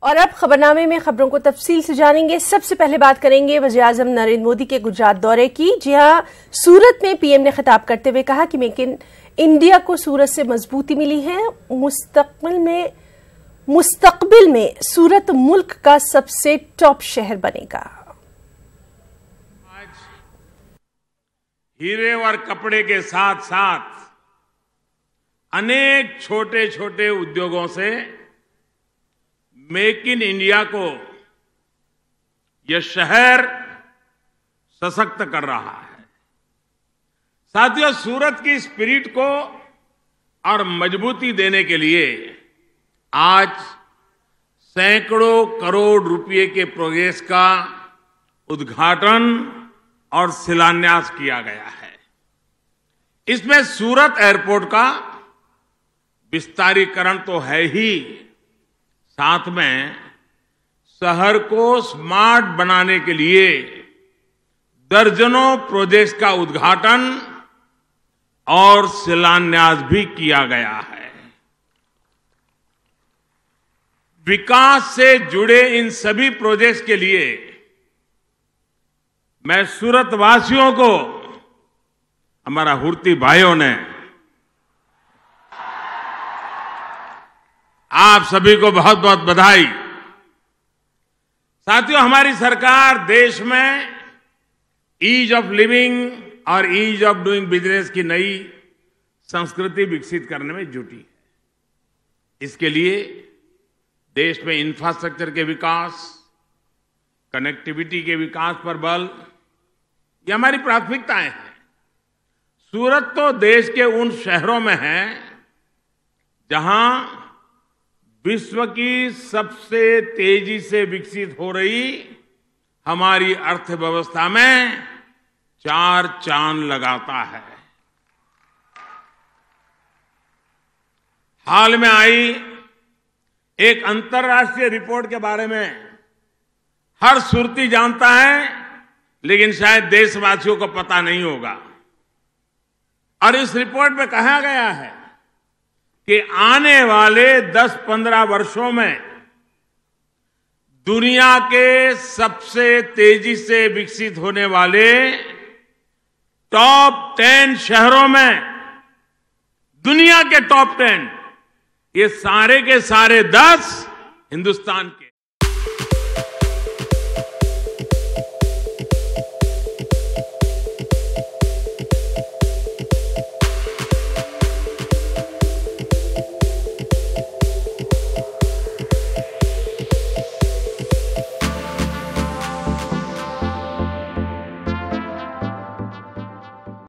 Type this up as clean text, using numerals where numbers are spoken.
और अब खबरनामे में खबरों को तफसील से जानेंगे। सबसे पहले बात करेंगे वज़ीर-ए-आज़म नरेंद्र मोदी के गुजरात दौरे की। जी हां, सूरत में पीएम ने खिताब करते हुए कहा कि मेक इन इंडिया को सूरत से मजबूती मिली है। मुस्तकबिल में सूरत मुल्क का सबसे टॉप शहर बनेगा। आज हीरे और कपड़े के साथ साथ अनेक छोटे छोटे उद्योगों से मेक इन इंडिया को यह शहर सशक्त कर रहा है। साथियों, सूरत की स्पिरिट को और मजबूती देने के लिए आज सैकड़ों करोड़ रुपए के प्रोजेक्ट्स का उद्घाटन और शिलान्यास किया गया है। इसमें सूरत एयरपोर्ट का विस्तारीकरण तो है ही, साथ में शहर को स्मार्ट बनाने के लिए दर्जनों प्रोजेक्ट्स का उद्घाटन और शिलान्यास भी किया गया है। विकास से जुड़े इन सभी प्रोजेक्ट्स के लिए मैं सूरत वासियों को, हमारा हुर्ती भाइयों ने, आप सभी को बहुत बहुत बधाई। साथियों, हमारी सरकार देश में ईज ऑफ लिविंग और ईज ऑफ डूइंग बिजनेस की नई संस्कृति विकसित करने में जुटी है। इसके लिए देश में इंफ्रास्ट्रक्चर के विकास, कनेक्टिविटी के विकास पर बल, ये हमारी प्राथमिकताएं हैं। सूरत तो देश के उन शहरों में है जहां विश्व की सबसे तेजी से विकसित हो रही हमारी अर्थव्यवस्था में चार चांद लगाता है। हाल में आई एक अंतर्राष्ट्रीय रिपोर्ट के बारे में हर सुरती जानता है, लेकिन शायद देशवासियों को पता नहीं होगा। और इस रिपोर्ट में कहा गया है कि आने वाले 10-15 वर्षों में दुनिया के सबसे तेजी से विकसित होने वाले टॉप 10 शहरों में, दुनिया के टॉप 10, ये सारे के सारे 10 हिंदुस्तान के